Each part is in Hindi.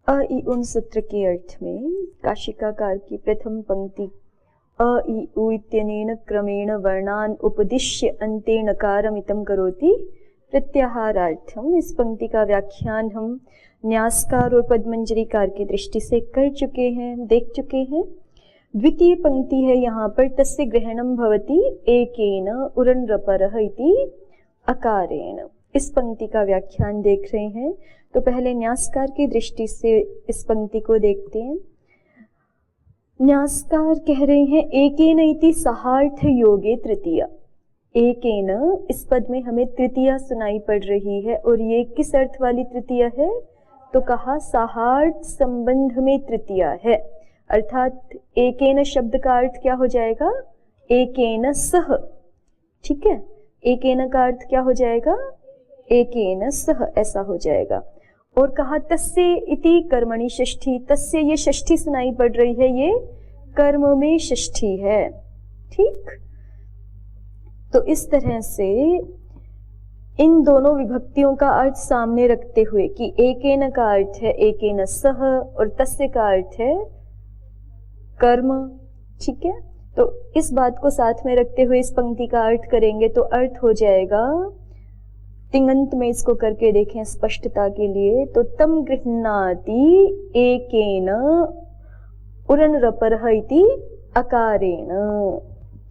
अ इ उन सूत्र के अर्थ में काशिकाकार की प्रथम पंक्ति अ इ उ इत्यनेन क्रमेण वर्णान उपदिश्य अन्ते नकारमितं करोति प्रत्याहारार्थम। इस पंक्ति का व्याख्यान हम न्यासकार और पद्मंजरीकार की दृष्टि से कर चुके हैं, देख चुके हैं। द्वितीय पंक्ति है यहाँ पर तस्य ग्रहणं भवति एकेन उरन् रपरः इति अकारेण। इस पंक्ति का व्याख्यान देख रहे हैं, तो पहले न्यासकार की दृष्टि से इस पंक्ति को देखते हैं। न्यासकार कह रहे हैं एकेन इति सहार्थ योगे तृतीया। एकेन इस पद में हमें तृतीया सुनाई पड़ रही है, और ये किस अर्थ वाली तृतीया है? तो कहा सहार्थ संबंध में तृतीया है, अर्थात एकेन शब्द का अर्थ क्या हो जाएगा? एकेन सह। ठीक है, एकेन का अर्थ क्या हो जाएगा? एकेन सह, ऐसा हो जाएगा। और कहा तस्य इति कर्मणि षष्ठी। तस्य ये षष्ठी सुनाई पड़ रही है, ये कर्म में षष्ठी है। ठीक, तो इस तरह से इन दोनों विभक्तियों का अर्थ सामने रखते हुए कि एकेन का अर्थ है एकेन सह और तस्य का अर्थ है कर्म। ठीक है, तो इस बात को साथ में रखते हुए इस पंक्ति का अर्थ करेंगे तो अर्थ हो जाएगा, तिङन्त में इसको करके देखें स्पष्टता के लिए, तो तम गृह्णाति एकेन उरन् रपरः इति अकारेण।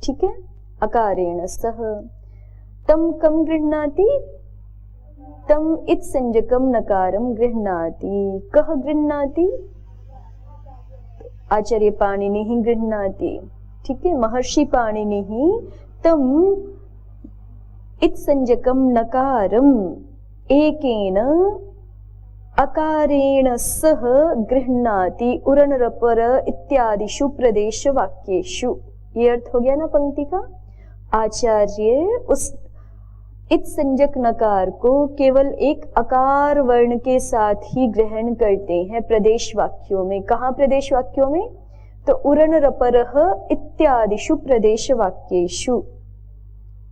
ठीक है, अकारेण सह। तम कम गृह्णाति? तम इत संज्ञकम नकारम गृह्णाति। कह गृह्णाति? आचार्य पाणिनिः गृह्णाति। ठीक है, महर्षि पाणिनिः तम इत संज्ञकम नकारम एकेन अकारेण सह गृह्णाति उरन् रपर इत्यादिषु प्रदेश वाक्येषु। ये अर्थ हो गया ना पंक्ति का। आचार्य उस इत संज्ञक नकार को केवल एक अकार वर्ण के साथ ही ग्रहण करते हैं प्रदेश वाक्यों में। कहाँ प्रदेश वाक्यों में? तो उरन् रपरः इत्यादिषु प्रदेश वाक्येषु।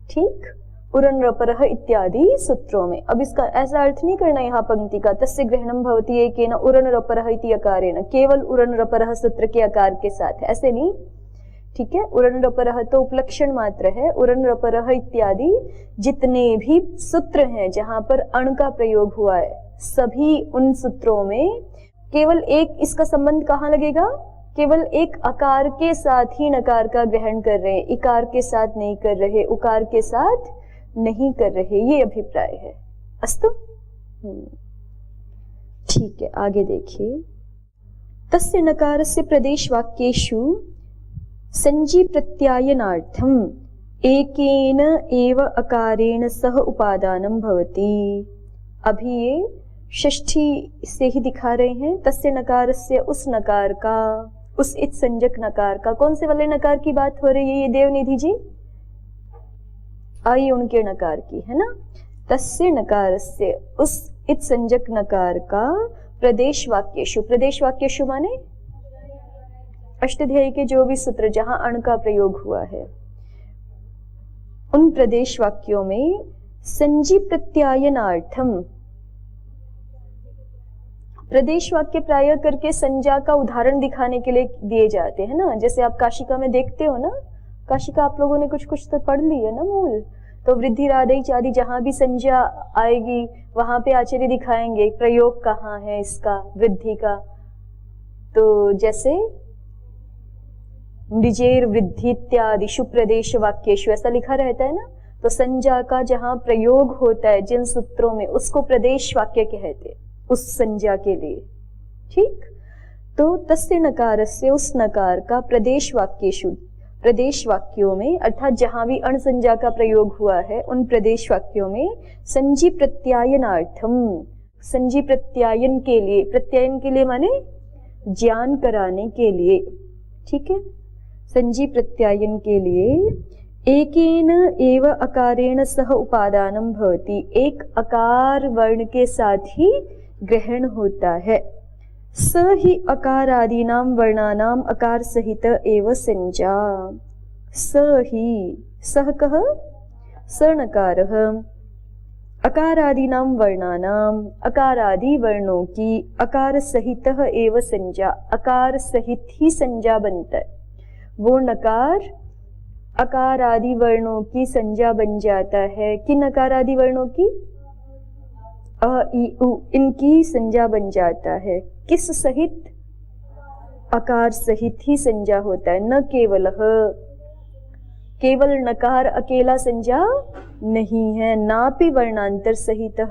ठीक, उरन् रपरः इत्यादि सूत्रों में। अब इसका ऐसा अर्थ नहीं करना यहाँ पंक्ति का तस्य ग्रहणं भवति एकेन उरन् रपरः इति अकारेण, केवल उरन् रपरः सूत्र के आकार के साथ, ऐसे नहीं। ठीक है, उरन् रपरः तो उपलक्षण मात्र है। उरन् रपरः इत्यादि जितने भी सूत्र हैं जहां पर अण का प्रयोग हुआ है, सभी उन सूत्रों में केवल एक इसका संबंध कहाँ लगेगा? केवल एक अकार के साथ ही नकार का ग्रहण कर रहे हैं, इकार के साथ नहीं कर रहे, उकार के साथ नहीं कर रहे, ये अभिप्राय है। अस्तु, ठीक है, आगे देखिए। तस्य नकारस्य प्रदेश वाक्येषु संजी प्रत्यायनार्थम एकेन एव अकारेण सह उपादानं भवति। अभी ये षष्ठी से ही दिखा रहे हैं। तस्य नकारस्य, उस नकार का, उस इत संज्ञक नकार का। कौन से वाले नकार की बात हो रही है ये देवनिधि जी? आई उनके नकार की है ना। तस्य नकारस्य, उस इत संज्ञक नकार का प्रदेश वाक्येषु। प्रदेश वाक्येषु माने अष्टाध्यायी के जो भी सूत्र जहां अण का प्रयोग हुआ है, उन प्रदेश वाक्यों में संजी प्रत्यायनार्थम। प्रदेश वाक्य प्राय करके संज्ञा का उदाहरण दिखाने के लिए दिए जाते हैं ना। जैसे आप काशिका में देखते हो ना, काशिका आप लोगों ने कुछ कुछ तो पढ़ ली है ना मूल, तो वृद्धि राधे चादी जहां भी संज्ञा आएगी वहां पे आचार्य दिखाएंगे प्रयोग कहाँ है इसका, वृद्धि का। तो जैसे निजेर वृद्धि इत्यादिषु प्रदेश वाक्येषु ऐसा लिखा रहता है ना। तो संज्ञा का जहां प्रयोग होता है जिन सूत्रों में, उसको प्रदेश वाक्य कहते हैं उस संज्ञा के लिए। ठीक, तो तस्य नकारस्य, उस नकार का प्रदेश वाक्येषु, प्रदेश वाक्यों में, अर्थात जहां भी अण संज्ञा का प्रयोग हुआ है उन प्रदेश वाक्यों में संजी प्रत्यायनार्थम, संजी प्रत्यायन के लिए, प्रत्यायन के लिए माने ज्ञान कराने के लिए। ठीक है, संजी प्रत्यायन के लिए एकेन एव अकारेण सह उपादानं भवति। एक अकार वर्ण के साथ ही ग्रहण होता है। स ही अकारादीनां वर्णानां अकार सहित एव संज्ञा। स ही, सह कह स नकारः, अकारादीनां वर्णानाम, अकारादि वर्णों की अकार सहितः एव संज्ञा, अकार सहित ही संज्ञा बनता है। वो नकार अकार आदि वर्णों की संज्ञा बन जाता है। किन अकार आदि वर्णों की? अ ई उ, इनकी संज्ञा बन जाता है। किस सहित? अकार सहित ही संज्ञा होता है। न केवल केवल नकार अकेला संज्ञा नहीं है, नापि वर्णांतर सहित,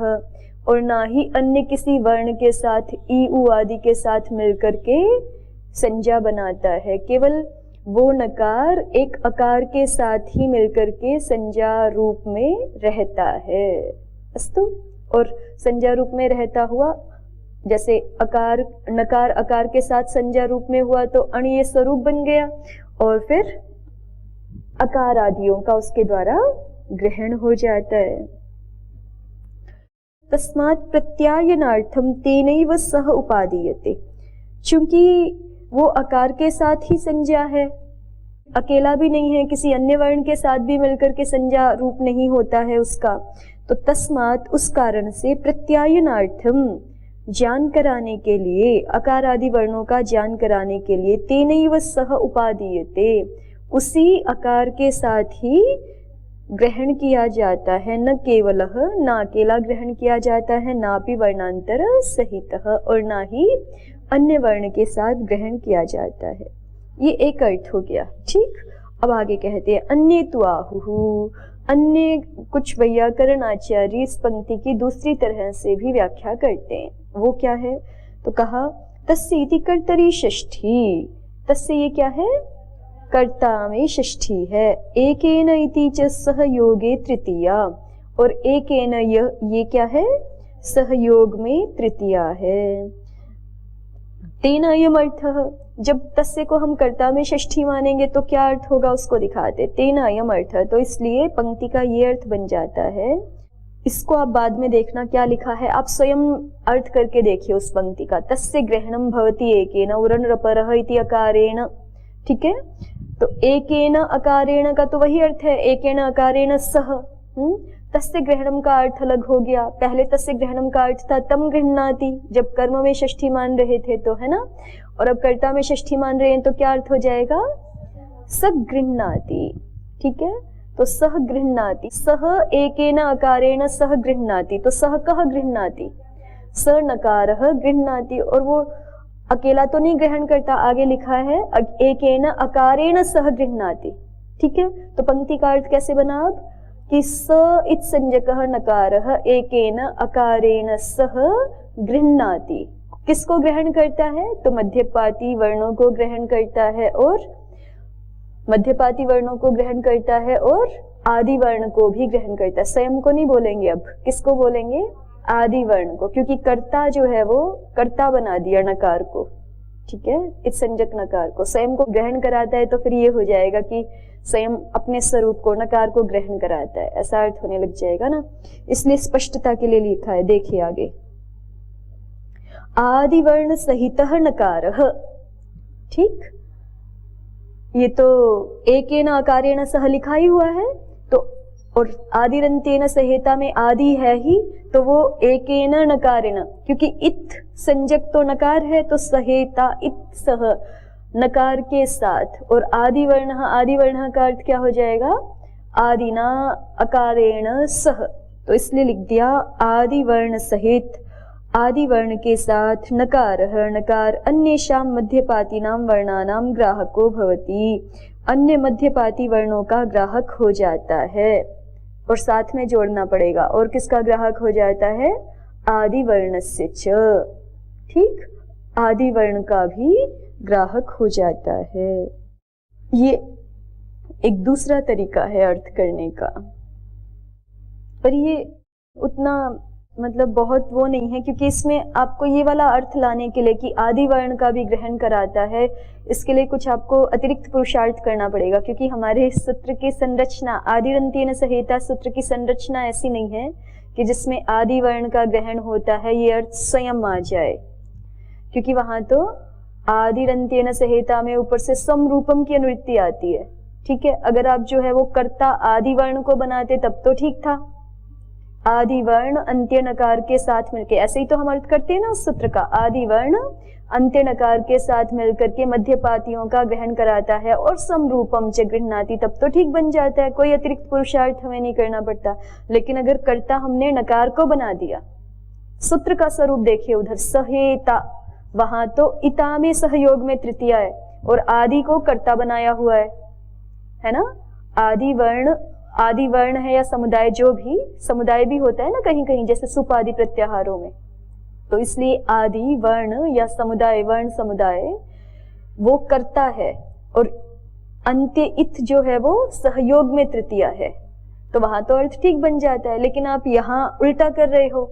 और ना ही अन्य किसी वर्ण के साथ ई उ आदि के साथ मिलकर के संज्ञा बनाता है। केवल वो नकार एक अकार के साथ ही मिलकर के संज्ञा रूप में रहता है। अस्तु। और संज्ञा रूप में रहता हुआ, जैसे अकार नकार अकार के साथ संज्ञा रूप में हुआ तो अण ये स्वरूप बन गया, और फिर अकार आदियों का उसके द्वारा ग्रहण हो जाता है। तस्मात् प्रत्यायनार्थम तेनैव सह उपादीयते, चूंकि वो अकार के साथ ही संज्ञा है, अकेला भी नहीं है, किसी अन्य वर्ण के साथ भी मिलकर के संज्ञा रूप नहीं होता है उसका, तो तस्मात् उस कारण से प्रत्यायनार्थम ज्ञान कराने के लिए, अकार आदि वर्णों का ज्ञान कराने के लिए, तेनैव सह उपादीयते, उसी अकार के साथ ही ग्रहण किया जाता है। न केवल, ना अकेला ग्रहण किया जाता है, ना भी वर्णांतर सहित, और ना ही अन्य वर्ण के साथ ग्रहण किया जाता है। ये एक अर्थ हो गया। ठीक। अब आगे कहते हैं अन्य तु आहुः, अन्य कुछ वैयाकरण आचार्य इस पंक्ति की दूसरी तरह से भी व्याख्या करते हैं। वो क्या है? तो कहा तस्य इति कर्तरि षष्ठी, तस्य ये क्या है? कर्ता में षष्ठी है। एकेन इति च सहयोगे तृतीया, और एकेन ये क्या है? सहयोग में तृतीया है। तेन अयम अर्थः, जब तस्य को हम कर्ता में षष्ठी मानेंगे तो क्या अर्थ होगा उसको दिखाते। तेन अयम अर्थः, तो इसलिए पंक्ति का ये अर्थ बन जाता है। इसको आप बाद में देखना क्या लिखा है, आप स्वयं अर्थ करके देखिए उस पंक्ति का। तस्य ग्रहणम भवति एकेन उरन रपरः इति अकारेण। ठीक है, तो एकेन अकारेण का तो वही अर्थ है, एकेन अकारेण सह। तस्य ग्रहणम का अर्थ अलग हो गया। पहले तस्य ग्रहणम का अर्थ था तम गृह्णाति, जब कर्म में षष्ठी मान रहे थे तो, है ना। और अब कर्ता में षष्ठी मान रहे हैं तो क्या अर्थ हो जाएगा? स गृह्णाति। ठीक है, तो सह गृह्णाति, सह एकेन अकारेण सह गृह्णाति, तो सह कह गृह्णाति, स नकारः गृह्णाति, और वो अकेला तो नहीं ग्रहण करता, आगे लिखा है एकेन अकारेण सह गृह्णाति। ठीक है, तो पंक्ति का अर्थ कैसे बना अब कि स इत संज्ञकः नकारः एकेन अकारेण सह गृह्णाति। किसको ग्रहण करता है? तो मध्यपाती वर्णों को ग्रहण करता है, और मध्यपाती वर्णों को ग्रहण करता है और आदि वर्ण को भी ग्रहण करता है। स्वयं को नहीं बोलेंगे, अब किसको बोलेंगे? आदि वर्ण को, क्योंकि कर्ता जो है वो कर्ता बना दिया नकार को। ठीक है, इस संज्ञक नकार को स्वयं को ग्रहण कराता है, तो फिर ये हो जाएगा कि स्वयं अपने स्वरूप को, नकार को ग्रहण कराता है, ऐसा अर्थ होने लग जाएगा ना। इसलिए स्पष्टता के लिए लिखा है, देखिए आगे, आदि वर्ण सहितः नकारः। ठीक, ये तो एकेन अकारेण सह लिखा ही हुआ है, तो और आदिरंतेन सहेता में आदि है ही, तो वो एकेन नकारेण, क्योंकि इत संज्ञक तो नकार है, तो सहेता इत सह नकार के साथ, और आदि वर्ण का अर्थ क्या हो जाएगा? आदिना अकारेण सह, तो इसलिए लिख दिया आदि वर्ण सहित, आदि वर्ण के साथ नकारः, नकार अन्येषां मध्यपातीनां वर्णानां ग्राहको भवति, अन्य मध्यपाती वर्णों का ग्राहक हो जाता है। और साथ में जोड़ना पड़ेगा, और किसका ग्राहक हो जाता है? आदि वर्णस्य च। ठीक, आदि वर्ण का भी ग्राहक हो जाता है। ये एक दूसरा तरीका है अर्थ करने का, पर ये उतना मतलब बहुत वो नहीं है, क्योंकि इसमें आपको ये वाला अर्थ लाने के लिए कि आदि वर्ण का भी ग्रहण कराता है, इसके लिए कुछ आपको अतिरिक्त पुरुषार्थ करना पड़ेगा, क्योंकि हमारे सूत्र की संरचना, आदिरंतेन सहेता सूत्र की संरचना ऐसी नहीं है कि जिसमें आदि वर्ण का ग्रहण होता है ये अर्थ स्वयं आ जाए, क्योंकि वहां तो आदिरंतेन सहेता में ऊपर से समरूपम की अनुवृत्ति आती है। ठीक है, अगर आप जो है वो कर्ता आदि वर्ण को बनाते तब तो ठीक था, आदि वर्ण अंत्य नकार के साथ मिलके, ऐसे ही तो हम अर्थ करते हैं ना उस सूत्र का, आदि वर्ण अंत्य नकार के साथ मिलकर के मध्यपातियों का ग्रहण कराता है और समरूपम च गृह्णाति, तब तो ठीक बन जाता है, कोई अतिरिक्त पुरुषार्थ हमें नहीं करना पड़ता। लेकिन अगर कर्ता हमने नकार को बना दिया, सूत्र का स्वरूप देखिए उधर सहेता, वहां तो इता में सहयोग में तृतीया है और आदि को कर्ता बनाया हुआ है ना। आदि वर्ण है या समुदाय, जो भी समुदाय भी होता है ना कहीं कहीं, जैसे सुप आदि प्रत्याहारों में, तो इसलिए आदि वर्ण या समुदाय, वर्ण समुदाय वो कर्ता है और अंत्य इत जो है वो सहयोग में तृतीया है, तो वहां तो अर्थ ठीक बन जाता है। लेकिन आप यहाँ उल्टा कर रहे हो,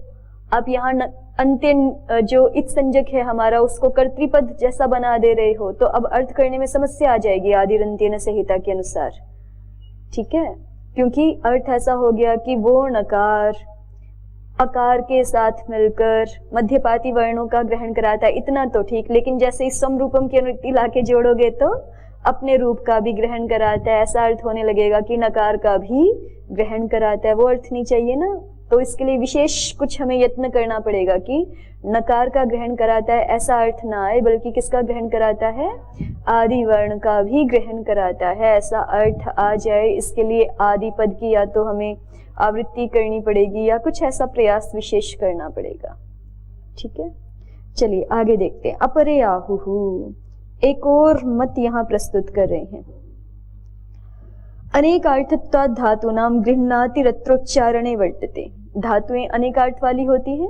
आप यहाँ अंत्य जो इत संजक है हमारा उसको कर्तृपद जैसा बना दे रहे हो, तो अब अर्थ करने में समस्या आ जाएगी आदिरंत्येन संहिता के अनुसार, ठीक है, क्योंकि अर्थ ऐसा हो गया कि वो नकार अकार के साथ मिलकर मध्यपाती वर्णों का ग्रहण कराता है, इतना तो ठीक। लेकिन जैसे इस समरूपम की अनुवृत्ति लाके जोड़ोगे तो अपने रूप का भी ग्रहण कराता है, ऐसा अर्थ होने लगेगा कि नकार का भी ग्रहण कराता है, वो अर्थ नहीं चाहिए ना। तो इसके लिए विशेष कुछ हमें यत्न करना पड़ेगा कि नकार का ग्रहण कराता है ऐसा अर्थ ना आए, बल्कि किसका ग्रहण कराता है, आदि वर्ण का भी ग्रहण कराता है, ऐसा अर्थ आ जाए। इसके लिए आदि पद की या तो हमें आवृत्ति करनी पड़ेगी या कुछ ऐसा प्रयास विशेष करना पड़ेगा, ठीक है। चलिए आगे देखते हैं। अपरे आहुहु, एक और मत यहाँ प्रस्तुत कर रहे हैं। अनेकार्थत्वात् धातूनां गृह्णाति रत्रोच्चारणे वर्तते, धातुएं अनेकार्थ वाली होती हैं,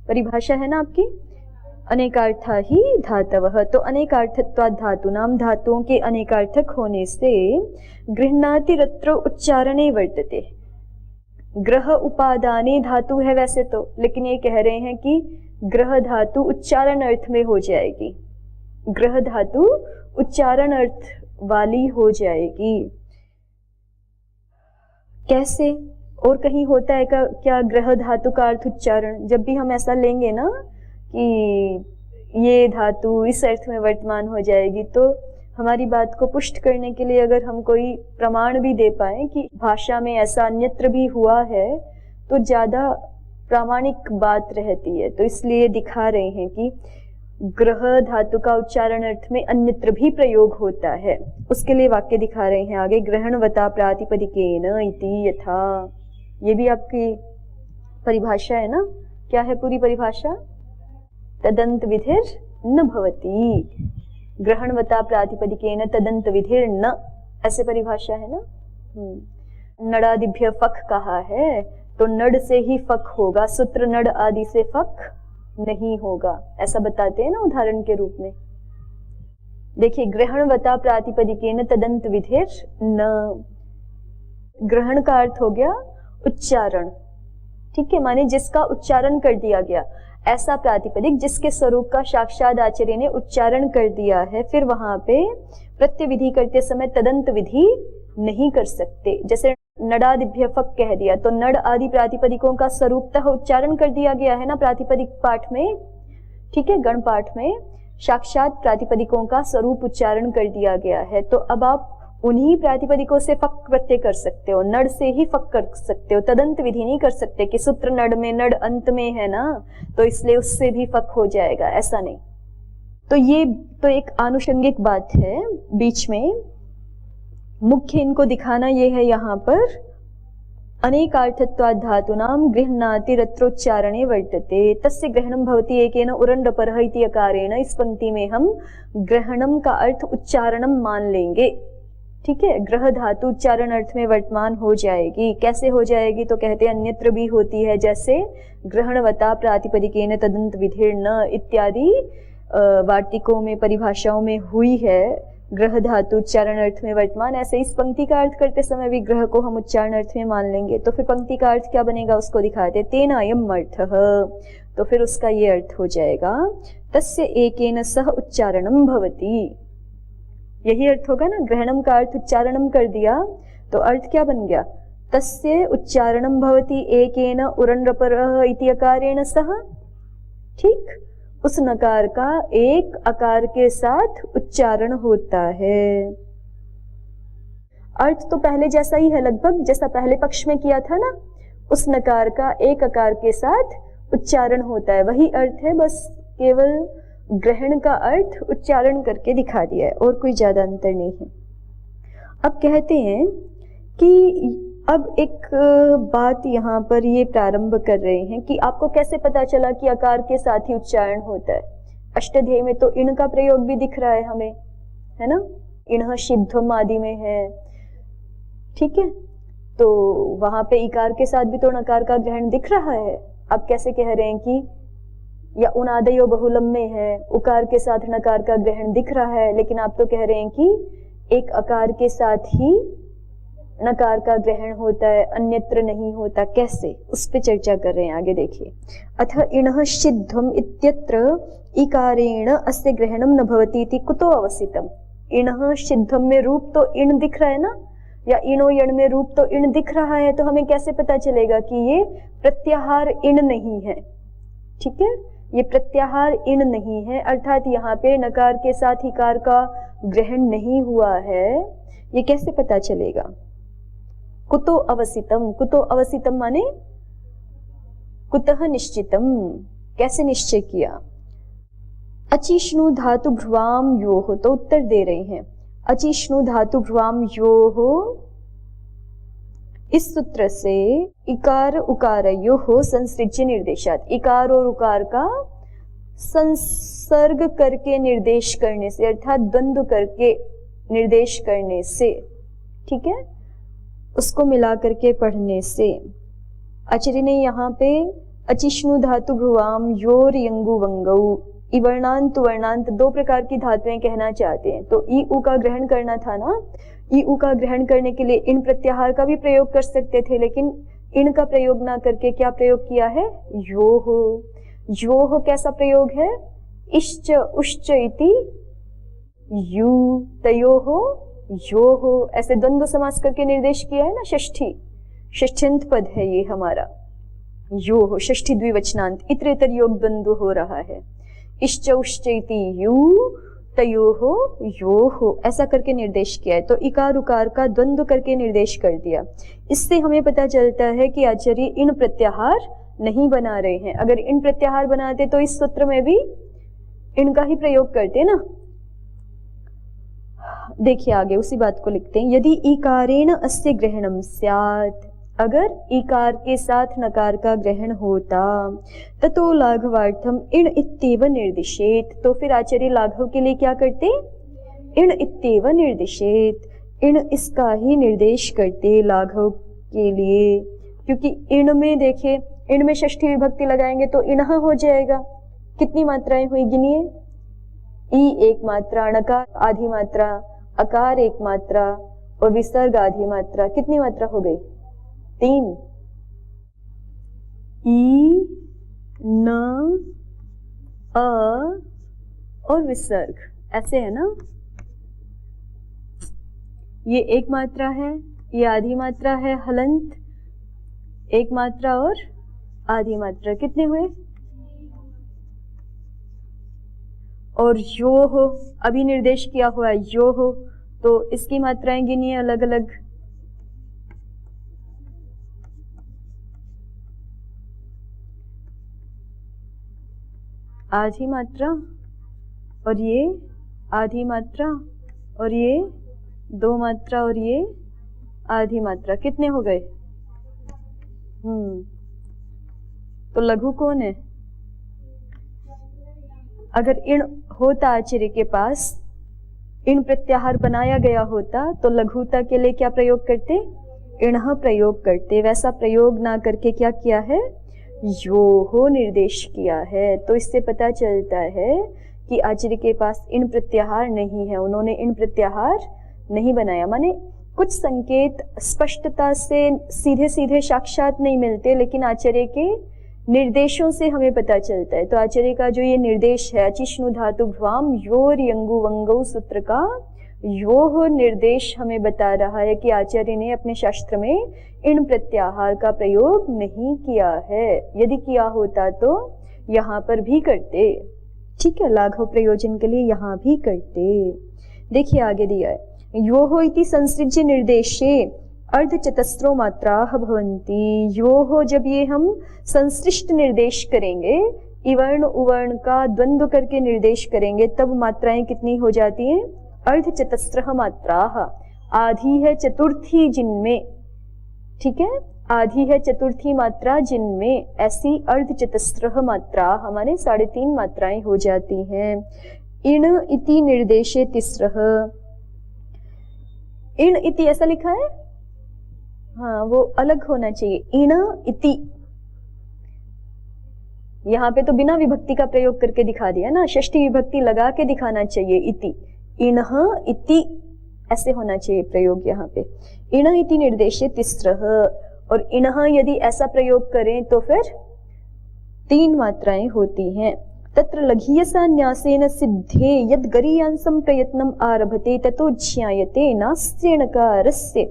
परिभाषा है ना आपकी, अनेकार्था ही धातवः, तो अनेकार्थत्वात् धातूनां, धातुओं के अनेकार्थक होने से गृह्णाति रत्रो उच्चारणे वर्तते, ग्रह उपादाने धातु है वैसे तो, लेकिन ये कह रहे हैं कि ग्रह धातु उच्चारण अर्थ में हो जाएगी, ग्रह धातु उच्चारण अर्थ वाली हो जाएगी। कैसे? और कहीं होता है क्या ग्रह धातु का अर्थ उच्चारण? जब भी हम ऐसा लेंगे ना कि ये धातु इस अर्थ में वर्तमान हो जाएगी, तो हमारी बात को पुष्ट करने के लिए अगर हम कोई प्रमाण भी दे पाए कि भाषा में ऐसा अन्यत्र भी हुआ है, तो ज्यादा प्रामाणिक बात रहती है। तो इसलिए दिखा रहे हैं कि ग्रह धातु का उच्चारण अर्थ में अन्यत्र भी प्रयोग होता है। उसके लिए वाक्य दिखा रहे हैं आगे, ग्रहणवता प्रातिपदिकेन इति यथा, ये भी आपकी परिभाषा है ना, क्या है पूरी परिभाषा, तदंत विधिर न भवति, ग्रहणवता प्रातिपदिकेन तदंत विधिर न, ऐसे परिभाषा है ना। नडादिभ्य फक कहा है, तो नड से ही फक होगा, सूत्र नड आदि से फक नहीं होगा, ऐसा बताते हैं ना उदाहरण के रूप में। देखिए, ग्रहणवता प्रातिपदिकेन तदंत विधिर न, ग्रहण का अर्थ हो गया उच्चारण, ठीक है, माने जिसका उच्चारण कर दिया गया, ऐसा प्रातिपदिक जिसके स्वरूप का साक्षात आचार्य ने उच्चारण कर दिया है, फिर वहां पे प्रत्यविधि करते समय तदंत विधि नहीं कर सकते। जैसे नडादिभ्य फक कह दिया, तो नड आदि प्रातिपदिकों का स्वरूपतः उच्चारण कर दिया गया है ना प्रातिपदिक पाठ में, ठीक है, गण पाठ में साक्षात प्रातिपदिकों का स्वरूप उच्चारण कर दिया गया है। तो अब आप उन्हीं प्रातिपदिकों से फक प्रत्यय कर सकते हो, नड से ही फक कर सकते हो, तदंत विधि नहीं कर सकते कि सूत्र नड में, नड अंत में है ना, तो इसलिए उससे भी फक हो जाएगा, ऐसा नहीं। तो ये तो एक आनुषंगिक बात है बीच में, मुख्य इनको दिखाना ये है यहाँ पर, अनेकार्थत्वात् धातूनां गृह्णाति रत्रोच्चारणे वर्तते, तस्य ग्रहणं भवति एकेन उरण्डपरः इति अकारेण। इस पंक्ति में हम ग्रहणम का अर्थ उच्चारणम मान लेंगे, ठीक है, ग्रह धातु उच्चारण अर्थ में वर्तमान हो जाएगी। कैसे हो जाएगी? तो कहते हैं अन्यत्र भी होती है, जैसे ग्रहणवता प्रातिपदिकेन तदंत विधिर न इत्यादि वार्तिकों में, परिभाषाओं में हुई है ग्रह धातु उच्चारण अर्थ में वर्तमान। ऐसे इस पंक्ति का अर्थ करते समय भी ग्रह को हम उच्चारण अर्थ में मान लेंगे, तो फिर पंक्ति का अर्थ क्या बनेगा उसको दिखाते, तेन अयम् अर्थः, तो फिर उसका ये अर्थ हो जाएगा तस्य एकेन सह उच्चारणम भवति, यही अर्थ होगा ना, ग्रहणम का अर्थ उच्चारणम कर दिया, तो अर्थ क्या बन गया, तस्य उच्चारणम भवति एकेन उरण्डपरः इति अकारेण सह, ठीक, उस नकार का एक अकार के साथ उच्चारण होता है। अर्थ तो पहले जैसा ही है लगभग, जैसा पहले पक्ष में किया था ना, उस नकार का एक अकार के साथ उच्चारण होता है, वही अर्थ है, बस केवल ग्रहण का अर्थ उच्चारण करके दिखा दिया है और कोई ज्यादा अंतर नहीं है। अब कहते हैं कि अब एक बात यहाँ पर ये प्रारंभ कर रहे हैं कि आपको कैसे पता चला कि अकार के साथ ही उच्चारण होता है। अष्टाध्यायी में तो इण का प्रयोग भी दिख रहा है हमें, है ना, इण शिद्धम आदि में है, ठीक है, तो वहां पे इकार के साथ भी तो नकार का ग्रहण दिख रहा है। आप कैसे कह रहे हैं कि, या उनादयो बहुलम में है उकार के साथ नकार का ग्रहण दिख रहा है, लेकिन आप तो कह रहे हैं कि एक अकार के साथ ही नकार का ग्रहण होता है, अन्यत्र नहीं होता, कैसे, उस पे चर्चा कर रहे हैं। आगे देखिए, अथ इणः शिद्धम इत्यत्र इकारेण अस्य ग्रहणम न भवति इति कुतो अवसितम। इणः शिद्धम में रूप तो इण दिख रहा है ना, या इणो यण में रूप तो इण दिख रहा है, तो हमें कैसे पता चलेगा कि ये प्रत्याहार इण नहीं है। ठीक है, ये प्रत्याहार इण नहीं है, अर्थात यहाँ पे नकार के साथ इकार का ग्रहण नहीं हुआ है, ये कैसे पता चलेगा। कुतो अवसितम, कुतो अवसितम माने कुतः निश्चितम, कैसे निश्चय किया। अचिष्णु धातु भ्रुवाम योः, तो उत्तर दे रहे हैं, अचिष्णु धातु भ्रुवाम योः, इस सूत्र से इकार उकारयोः संसृज्य निर्देशात, इकार और उकार का संसर्ग करके निर्देश करने से, अर्थात द्वंद्व करके निर्देश करने से, ठीक है, उसको मिला करके पढ़ने से। आचार्य ने यहाँ पे अचिष्णु धातु भ्रुवाम योर यंगु वंगौ, इवर्णांत वर्णांत दो प्रकार की धातुएं कहना चाहते हैं, तो ई उ का ग्रहण करना था ना, ई उ का ग्रहण करने के लिए इन प्रत्याहार का भी प्रयोग कर सकते थे, लेकिन इन का प्रयोग ना करके क्या प्रयोग किया है, योः। योः कैसा प्रयोग है, इश्च उश्च इति यू, तयोः योः, ऐसे द्वंद्व समास करके निर्देश किया है ना, षष्ठ्यंत पद है ये हमारा योः, षष्ठी द्विवचनांत, इतरेतर योग द्वंद्व हो रहा है, इश्च उश्च इति यू तयोः योः, ऐसा करके निर्देश किया है, तो इकार उकार का द्वंद्व करके निर्देश कर दिया। इससे हमें पता चलता है कि आचार्य इन प्रत्याहार नहीं बना रहे हैं, अगर इन प्रत्याहार बनाते तो इस सूत्र में भी इनका ही प्रयोग करते ना। देखिए आगे उसी बात को लिखते हैं, यदि इकारेण अस्य ग्रहणम स्यात्, अगर इकार के साथ नकार का ग्रहण होता, ततो लाघवार्थम इण इत्येव निर्दिशेत, तो फिर आचार्य लाघव के लिए क्या करते, इण इत्येव निर्दिशेत, इण इसका ही निर्देश करते लाघव के लिए, क्योंकि इण में देखिए, इण में षष्ठी विभक्ति लगाएंगे तो इणः हो जाएगा। कितनी मात्राएं हुई गिनिए, ई एक मात्रा, णकार आधी मात्रा, अकार एक मात्रा और विसर्ग आधी मात्रा, कितनी मात्रा हो गई, 3। ई, न, अ और विसर्ग, ऐसे है ना, ये एक मात्रा है, ये आधी मात्रा है, हलंत एक मात्रा और आधी मात्रा, कितने हुए, और योः अभी निर्देश किया हुआ है योः, तो इसकी मात्राएं गिनिए अलग अलग, आधी मात्रा और ये आधी मात्रा और ये 2 मात्रा और ये आधी मात्रा, कितने हो गए, तो लघु कौन है, अगर इण होता आचार्य के पास, इण प्रत्याहार बनाया गया होता तो लघुता के लिए क्या प्रयोग करते, इणः प्रयोग करते, वैसा प्रयोग ना करके क्या किया है, योः निर्देश किया है। तो इससे पता चलता है कि आचार्य के पास इण प्रत्याहार नहीं है, उन्होंने इण प्रत्याहार नहीं बनाया, माने कुछ संकेत स्पष्टता से सीधे सीधे साक्षात नहीं मिलते, लेकिन आचार्य के निर्देशों से हमें पता चलता है। तो आचार्य का जो ये निर्देश है, अचिष्णु धातु भ्वाम योर यंगु वंगौ सूत्र का योः निर्देश हमें बता रहा है कि आचार्य ने अपने शास्त्र में इन प्रत्याहार का प्रयोग नहीं किया है, यदि किया होता तो यहाँ पर भी करते, ठीक है, लाघव प्रयोजन के लिए यहाँ भी करते। देखिए आगे दिया है, योः इति संसृज्य निर्देशे अर्धचतस्रो मात्राः भवन्ति। योः, जब ये हम संश्लिष्ट निर्देश करेंगे, इवर्ण उवर्ण का द्वंद्व करके निर्देश करेंगे, तब मात्राएं कितनी हो जाती हैं? अर्धचतस्रः मात्राः। आधी है चतुर्थी जिनमें, ठीक है, आधी है चतुर्थी मात्रा जिनमें, ऐसी अर्धचतस्रः मात्रा हमारे 3.5 मात्राएं हो जाती हैं। इण इति निर्देशे तिस्रः। इण इति ऐसा लिखा है, हाँ वो अलग होना चाहिए, इण इति। यहाँ पे तो बिना विभक्ति का प्रयोग करके दिखा दिया ना, षष्ठी विभक्ति लगा के दिखाना चाहिए, इति। इणः इति ऐसे होना चाहिए प्रयोग यहाँ पे। इण इति निर्देशे तिस्रः, और इणः यदि ऐसा प्रयोग करें तो फिर 3 मात्राएं होती हैं। तत्र लघीयसान्यासेन सिद्धे यद् गरीयांसं प्रयत्नम् आरभते ततो ज्ञायते नास्य नकारस्य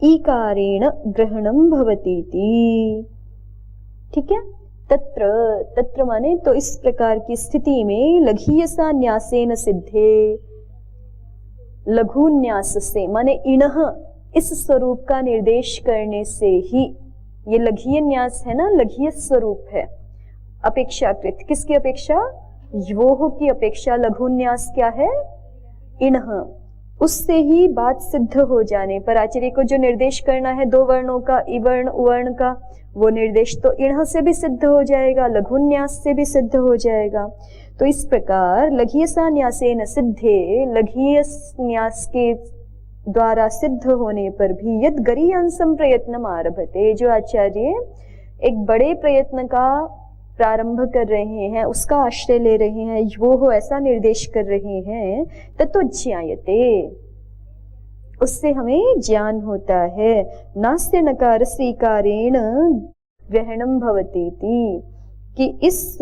ईकारेण ग्रहणं भवतीति। ठीक है, तत्र तत्र माने तो इस प्रकार की स्थिति में लघीयसान्यासेन सिद्धे, लघु न्यास से माने इणः इस स्वरूप का निर्देश करने से ही, ये लघीय न्यास है ना, लघीय स्वरूप है, अपेक्षाकृत, किसकी अपेक्षा? योः की अपेक्षा। लघु न्यास क्या है? इणः। उससे ही बात सिद्ध हो जाने पर आचार्य को जो निर्देश करना है 2 वर्णों का, इवर्ण उवर्ण का, वो निर्देश तो इणः से भी सिद्ध हो जाएगा, लघु न्यास से भी सिद्ध हो जाएगा। तो इस प्रकार लघीयसा न्यासेन सिद्धे, लघीय न्यास के द्वारा सिद्ध होने पर भी यद गरीयांसं प्रयत्नम आरभते, जो आचार्य एक बड़े प्रयत्न का प्रारंभ कर रहे हैं, उसका आश्रय ले रहे हैं, वो ऐसा निर्देश कर रहे हैं, ततो ज्ञायते, उससे हमें ज्ञान होता है। नास्य नकारस्य इकारेण ग्रहणं भवतीति, कि इस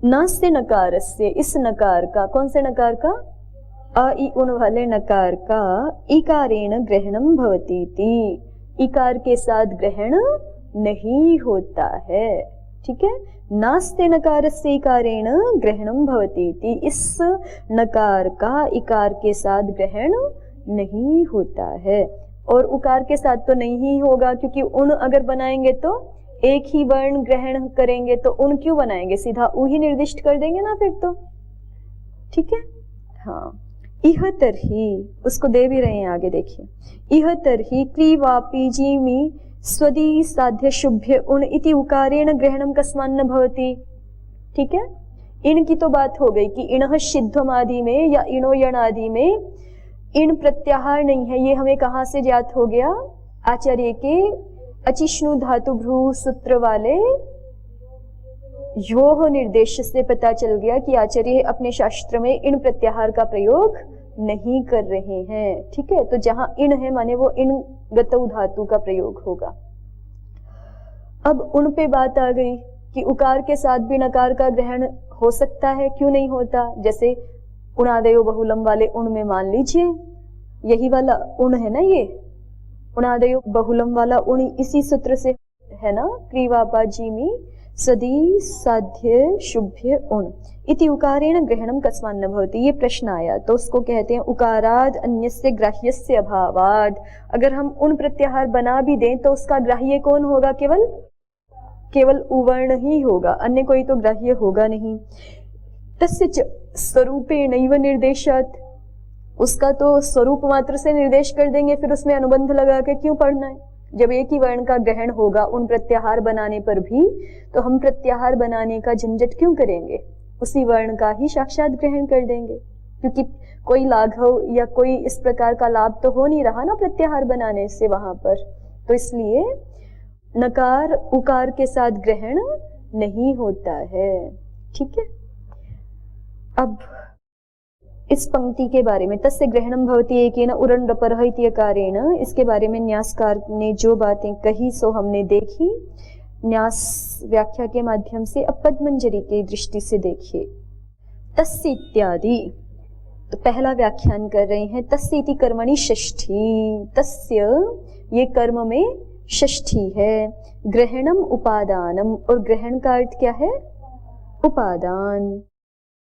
नास्य नकारस्य, इस नकार का, कौन से नकार का? अ इ उण वाले नकार का इकारेण ग्रहणं भवतीति, इकार के साथ ग्रहण नहीं होता है। ठीक है, नास्ते नकारस्य इकारेण ग्रहणं भवतीति, इस नकार का इकार के साथ ग्रहण नहीं होता है। और उकार के साथ तो नहीं होगा, क्योंकि उण अगर बनाएंगे तो एक ही वर्ण ग्रहण करेंगे, तो उण क्यों बनाएंगे, सीधा उ ही निर्दिष्ट कर देंगे ना फिर तो। ठीक है, हाँ। इह तरही, उसको दे भी रहे हैं आगे, देखिए। इह तरही क्रीवापी जीमी स्वदी साध्य शुभ्य उण इति उकारेण ग्रहणं कस्मान्न भवति। ठीक है, इन की तो बात हो गई कि इणः शिध्वम आदि में या इणो यण आदि में इन प्रत्याहार नहीं है। ये हमें कहाँ से ज्ञात हो गया? आचार्य के अचिष्णु धातु भ्रू सूत्र वाले योह निर्देश से पता चल गया कि आचार्य अपने शास्त्र में इन प्रत्याहार का प्रयोग नहीं कर रहे हैं। ठीक है, तो जहां इन है माने वो इन गतौ धातु का प्रयोग होगा। अब उन पे बात आ गई कि उकार के साथ भी नकार का ग्रहण हो सकता है, क्यों नहीं होता? जैसे उणादयो बहुलम वाले उण में मान लीजिए, यही वाला उण है ना, ये उणादयो बहुलम वाला उण इसी सूत्र से है ना, क्रीवापा जीमी सदी साध्य शुभ्य उण इति उकारेण ग्रहणं कस्मान्न भवति। ये प्रश्न आया तो उसको कहते हैं उकाराद अन्यस्य ग्राह्यस्य अभावाद। अगर हम उन प्रत्याहार बना भी दें तो उसका ग्राह्य कौन होगा? केवल उवर्ण ही होगा, अन्य कोई तो ग्राह्य होगा नहीं। तस्य च स्वरूपेणैव निर्देशात्, उसका तो स्वरूप मात्र से निर्देश कर देंगे, फिर उसमें अनुबंध लगा के क्यों पढ़ना है? जब एक ही वर्ण का ग्रहण होगा उन प्रत्याहार बनाने पर भी, तो हम प्रत्याहार बनाने का झंझट क्यों करेंगे? उसी वर्ण का ही साक्षात ग्रहण कर देंगे, क्योंकि कोई लाघव या कोई इस प्रकार का लाभ तो हो नहीं रहा ना प्रत्याहार बनाने से वहां पर। तो इसलिए नकार उकार के साथ ग्रहण नहीं होता है। ठीक है, अब इस पंक्ति के बारे में तस्य ग्रहणं भवति एकेन उरण रपरः इति अकारेण, इसके बारे में न्यासकार ने जो बातें कही सो हमने देखी न्यास व्याख्या के माध्यम से। अब पद्मंजरी की दृष्टि से देखिए। तस्य इत्यादि, तो पहला व्याख्यान कर रहे हैं। तस्य इति कर्मणि षष्ठी, तस्य ये कर्म में षष्ठी है। ग्रहणम उपादानम, और ग्रहण का अर्थ क्या है? उपादान।